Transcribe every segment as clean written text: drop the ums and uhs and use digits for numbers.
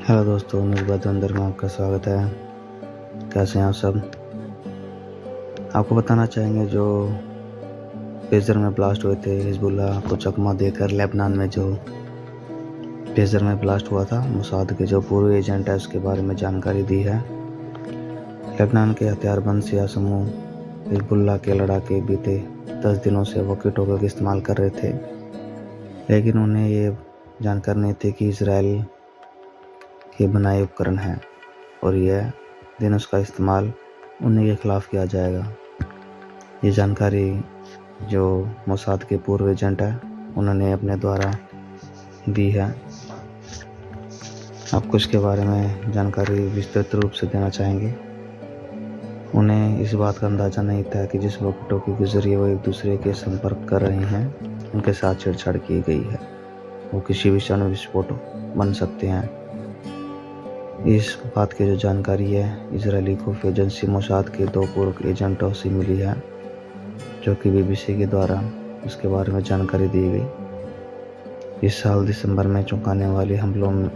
Hello दोस्तों, निस्बत अंदर में आपका स्वागत है। कैसे हैं आप सब? आपको बताना चाहेंगे जो पेजर में ब्लास्ट हुए थे, हिजबुल्लाह को चकमा देकर लेबनान में जो पेजर में ब्लास्ट हुआ था, मोसाद के जो पूर्व एजेंट है उसके बारे में जानकारी दी है। लेबनान के हथियारबंद सिया समूह हिजबुल्लाह के लड़ाके बीते 10 दिनों से वॉकी टॉकी का इस्तेमाल कर रहे थे, लेकिन उन्हें ये जानकारी नहीं थी कि इसराइल के बनाए उपकरण हैं और यह दिन उसका इस्तेमाल उन्हीं के खिलाफ किया जाएगा। ये जानकारी जो मोसाद के पूर्व एजेंट है उन्होंने अपने द्वारा दी है। आपको इसके बारे में जानकारी विस्तृत रूप से देना चाहेंगे। उन्हें इस बात का अंदाज़ा नहीं था कि जिस वॉकी टॉकी के जरिए वो एक दूसरे के संपर्क कर रहे हैं उनके साथ छेड़छाड़ की गई है। वो किसी भी क्षण विस्फोट बन सकते हैं। इस बात की जो जानकारी है इजरायली खुफिया एजेंसी मोसाद के 2 पूर्व एजेंटों से मिली है, जो कि बीबीसी के द्वारा इसके बारे में जानकारी दी गई। इस साल दिसंबर में चौंकाने वाले हमलों में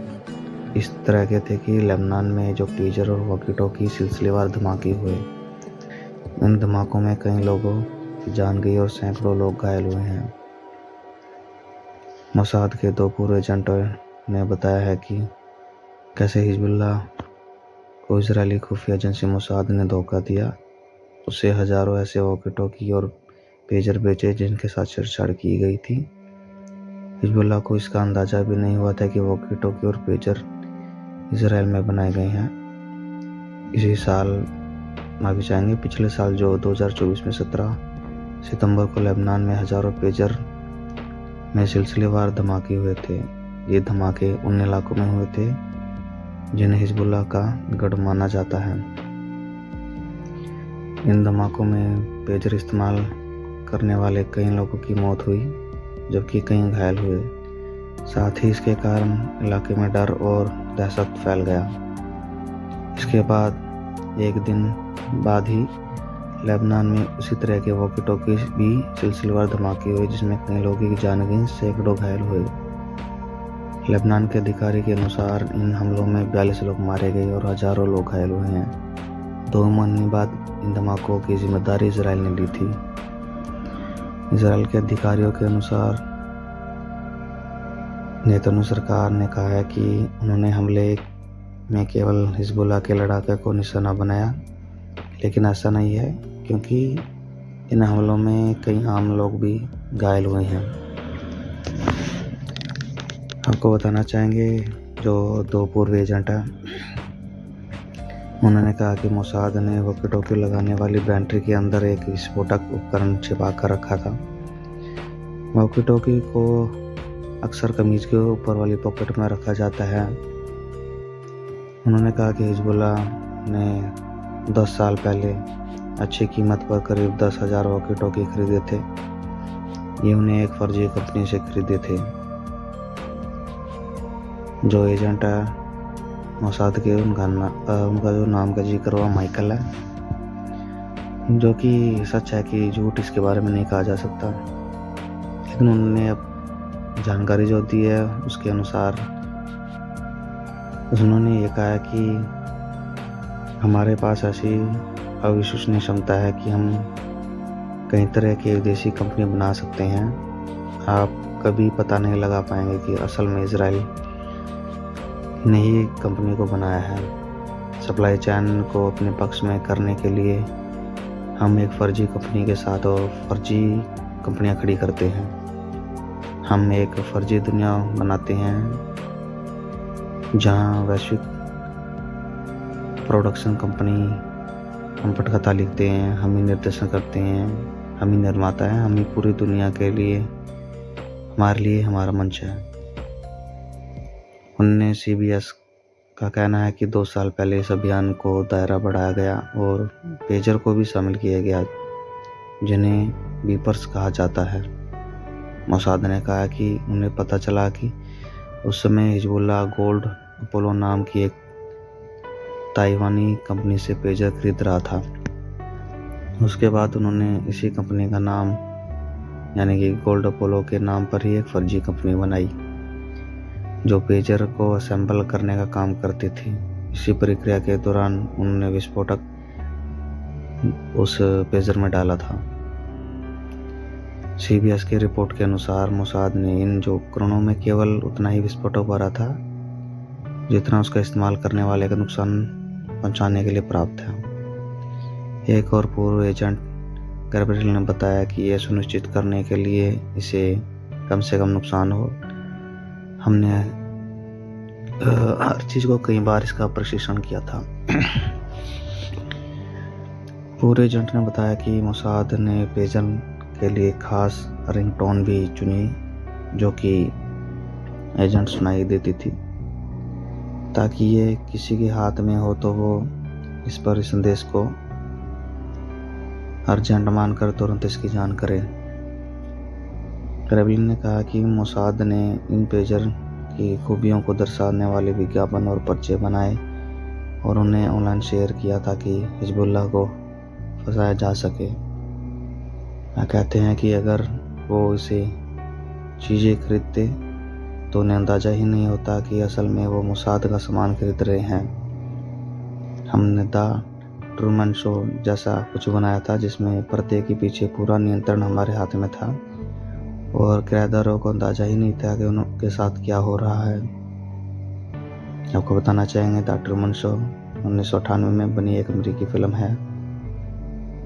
इस तरह के थे कि लेबनान में जो पेजर और वॉकी टॉकी सिलसिलेवार धमाके हुए। इन धमाकों में कई लोगों की जान गई और सैकड़ों लोग घायल हुए हैं। मोसाद के 2 पूर्व एजेंटों ने बताया है कि कैसे हिजबुल्लाह को इजरायली खुफिया एजेंसी मोसाद ने धोखा दिया, उसे हजारों ऐसे वॉकी टॉकी और पेजर बेचे जिनके साथ छेड़छाड़ की गई थी। हिजबुल्लाह को इसका अंदाजा भी नहीं हुआ था कि वॉकी टॉकी और पेजर इजराइल में बनाए गए हैं। इसी साल माफी चाहेंगे पिछले साल जो 2024 में 17 सितंबर को लेबनान में हजारों पेजर में सिलसिलेवार धमाके हुए थे। ये धमाके उन इलाकों में हुए थे जिन्हें हिजबुल्लाह का गढ़ माना जाता है। इन धमाकों में पेजर इस्तेमाल करने वाले कई लोगों की मौत हुई, जबकि कई घायल हुए। साथ ही इसके कारण इलाके में डर और दहशत फैल गया। इसके बाद एक दिन बाद ही लेबनान में उसी तरह के वॉकी टॉकी भी सिलसिलेवार धमाके हुए, जिसमें कई लोगों की जान गई, सैकड़ों घायल हुए। लेबनान के अधिकारी के अनुसार इन हमलों में 42 लोग मारे गए और हजारों लोग घायल हुए हैं। 2 महीने बाद इन धमाकों की जिम्मेदारी इजराइल ने ली थी। इजराइल के अधिकारियों के अनुसार नेतन्याहू सरकार ने कहा है कि उन्होंने हमले में केवल हिजबुल्लाह के लड़ाके को निशाना बनाया, लेकिन ऐसा नहीं है, क्योंकि इन हमलों में कई आम लोग भी घायल हुए हैं। आपको बताना चाहेंगे जो 2 पूर्व एजेंट हैं उन्होंने कहा कि मोसाद ने वॉकी टॉकी लगाने वाली बैटरी के अंदर एक विस्फोटक उपकरण छिपा कर रखा था। वॉकी टॉकी को अक्सर कमीज के ऊपर वाली पॉकेट में रखा जाता है। उन्होंने कहा कि हिजबुल्लाह ने 10 साल पहले अच्छी कीमत पर करीब 10,000 वॉकी टॉकी खरीदे थे। ये उन्हें एक फर्जी कंपनी से खरीदे थे। जो एजेंट है मोसाद के उनका जो नाम का जिक्र हुआ माइकल है, जो कि सच है कि झूठ इसके बारे में नहीं कहा जा सकता, लेकिन उन्होंने अब जानकारी जो दी है उसके अनुसार उन्होंने ये कहा है कि हमारे पास ऐसी अविश्वसनीय क्षमता है कि हम कई तरह की एक देसी कंपनी बना सकते हैं। आप कभी पता नहीं लगा पाएंगे कि असल में इजराइल ने ही कंपनी को बनाया है। सप्लाई चैन को अपने पक्ष में करने के लिए हम एक फर्जी कंपनी के साथ और फर्जी कंपनियां खड़ी करते हैं। हम एक फर्जी दुनिया बनाते हैं जहां वैश्विक प्रोडक्शन कंपनी, हम पटकथा लिखते हैं, हम ही निर्देशन करते हैं, हम ही निर्माता हैं, हम ही पूरी दुनिया के लिए, हमारे लिए हमारा मंच है। उन्होंने CBS का कहना है कि 2 साल पहले इस अभियान को दायरा बढ़ाया गया और पेजर को भी शामिल किया गया, जिन्हें बीपर्स कहा जाता है। मोसाद ने कहा कि उन्हें पता चला कि उस समय हिजबुल्लाह गोल्ड अपोलो नाम की एक ताइवानी कंपनी से पेजर खरीद रहा था। उसके बाद उन्होंने इसी कंपनी का नाम यानी कि गोल्ड अपोलो के नाम पर ही एक फर्जी कंपनी बनाई। जो पेजर को असेंबल करने का काम करती थी। इसी प्रक्रिया के दौरान उन्होंने विस्फोटक उस पेजर में डाला था। CBS की रिपोर्ट के अनुसार मोसाद ने इन जो उपकरणों में केवल उतना ही विस्फोटक भरा था जितना उसका इस्तेमाल करने वाले का नुकसान पहुंचाने के लिए प्राप्त है। एक और पूर्व एजेंट गैब्रिएल ने बताया कि यह सुनिश्चित करने के लिए इसे कम से कम नुकसान हो, हमने हर चीज़ को कई बार इसका प्रशिक्षण किया था। पूर्व एजेंट ने बताया कि मोसाद ने पेजर के लिए खास रिंगटोन भी चुनी जो कि एजेंट सुनाई देती थी, ताकि ये किसी के हाथ में हो तो वो इस पर संदेश को अर्जेंट मानकर तुरंत इसकी जान करे। गैब्रिएल ने कहा कि मोसाद ने इन पेजर की खूबियों को दर्शाने वाले विज्ञापन और पर्चे बनाए और उन्हें ऑनलाइन शेयर किया ताकि हिजबुल्लाह को फंसाया जा सके। वह कहते हैं कि अगर वो इसे चीज़ें खरीदते तो उन्हें अंदाज़ा ही नहीं होता कि असल में वो मोसाद का सामान खरीद रहे हैं। हमने द ट्रूमन शो जैसा कुछ बनाया था जिसमें प्रत्येक के पीछे पूरा नियंत्रण हमारे हाथ में था और किराएदारों को अंदाज़ा ही नहीं था कि उनके साथ क्या हो रहा है। आपको बताना चाहेंगे द ट्रूमन शो 1998 में बनी एक अमेरिकी फिल्म है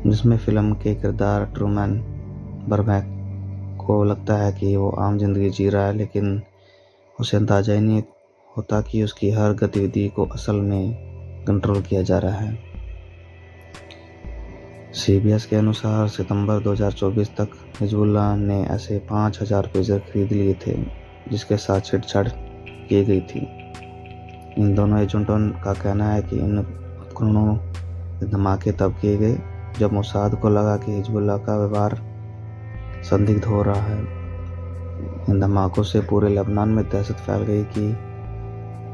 जिसमें फिल्म के किरदार ट्रूमैन बर्बैक को लगता है कि वो आम जिंदगी जी रहा है, लेकिन उसे अंदाज़ा ही नहीं होता कि उसकी हर गतिविधि को असल में कंट्रोल किया जा रहा है। CBS के अनुसार सितंबर 2024 तक हिजबुल्लाह ने ऐसे 5000 पेजर खरीद लिए थे जिसके साथ छेड़छाड़ की गई थी। इन दोनों एजेंटों का कहना है कि इन उपकरणों के धमाके तब किए गए जब मोसाद को लगा कि हिजबुल्लाह का व्यवहार संदिग्ध हो रहा है। इन धमाकों से पूरे लेबनान में दहशत फैल गई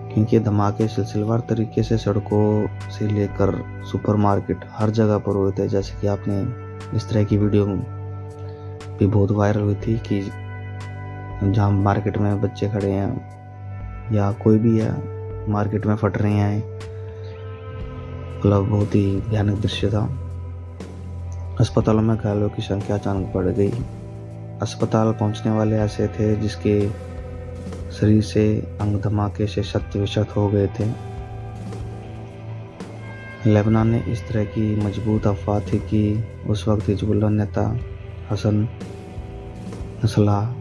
क्योंकि धमाके सिलसिलेवार तरीके से सड़कों से लेकर सुपरमार्केट हर जगह पर हुए थे। जैसे कि आपने इस तरह की वीडियो भी बहुत वायरल हुई थी कि जहाँ मार्केट में बच्चे खड़े हैं या कोई भी है मार्केट में फट रहे हैं, मतलब बहुत ही भयानक दृश्य था। अस्पतालों में घायलों की संख्या अचानक बढ़ गई। अस्पताल पहुंचने वाले ऐसे थे जिसके शरीर से अंग धमाके से क्षत हो गए थे। लेबनान ने इस तरह की मजबूत अफवाह थी कि उस वक्त हिजबुल्लाह नेता हसन नसरल्लाह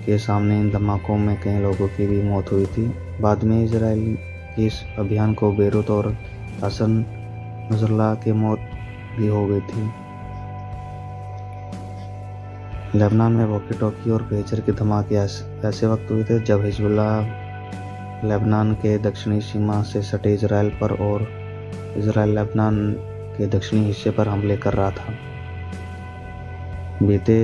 के सामने इन धमाकों में कई लोगों की भी मौत हुई थी। बाद में इजराइल के इस अभियान को बेरूत और हसन नसरल्लाह की मौत भी हो गई थी। लेबनान में वॉकी टॉकी और पेजर के धमाके ऐसे वक्त हुए थे जब हिजबुल्लाह लेबनान के दक्षिणी सीमा से सटे इजराइल पर और इजराइल लेबनान के दक्षिणी हिस्से पर हमले कर रहा था। बीते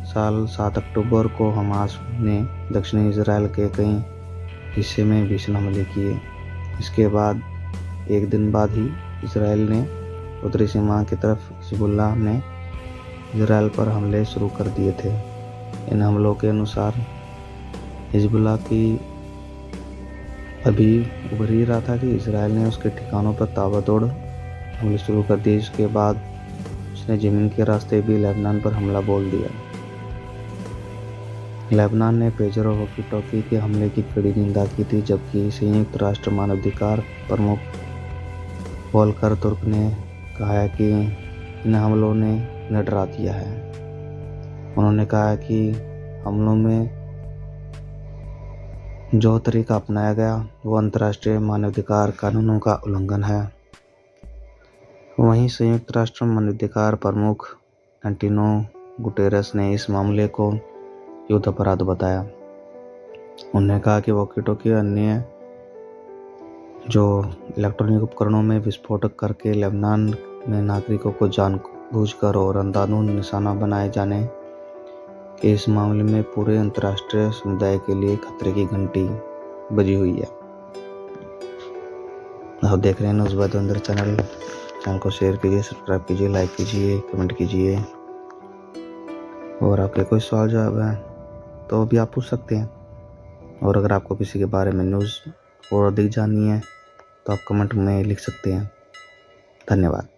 साल 7 अक्टूबर को हमास ने दक्षिणी इजराइल के कई हिस्से में भीषण हमले किए। इसके बाद एक दिन बाद ही इजराइल ने उत्तरी सीमा की तरफ हिजबुल्लाह ने इजराइल पर हमले शुरू कर दिए थे। इन हमलों के अनुसार हिजबुल्लाह की अभी उभर ही रहा था कि इजराइल ने उसके ठिकानों पर ताबड़तोड़ हमले शुरू कर दिए। इसके बाद उसने ज़मीन के रास्ते भी लेबनान पर हमला बोल दिया। लेबनान ने पेजर और वॉकी टॉकी के हमले की कड़ी निंदा की थी, जबकि संयुक्त राष्ट्र मानवाधिकार प्रमुख वोल्कर तुर्क ने कहा है कि इन हमलों ने उन्हें डरा दिया है। उन्होंने कहा कि हमलों में जो तरीका अपनाया गया वो अंतर्राष्ट्रीय मानवाधिकार कानूनों का उल्लंघन है। वहीं संयुक्त राष्ट्र मानवाधिकार प्रमुख एंटोनियो गुटेरेस ने इस मामले को युद्ध अपराध बताया। उन्होंने कहा कि वॉकी टॉकी अन्य जो इलेक्ट्रॉनिक उपकरणों में विस्फोटक करके लेबनान में नागरिकों को जानबूझकर और अंधाधुंध निशाना बनाए जाने के इस मामले में पूरे अंतर्राष्ट्रीय समुदाय के लिए खतरे की घंटी बजी हुई है। आप देख रहे हैं न्यूज़ बाय धुरंधर चैनल को शेयर कीजिए, सब्सक्राइब कीजिए, लाइक कीजिए, कमेंट कीजिए और आपके कोई सवाल जवाब है तो भी आप पूछ सकते हैं। और अगर आपको किसी के बारे में न्यूज़ और अधिक जाननी है तो आप कमेंट में लिख सकते हैं। धन्यवाद।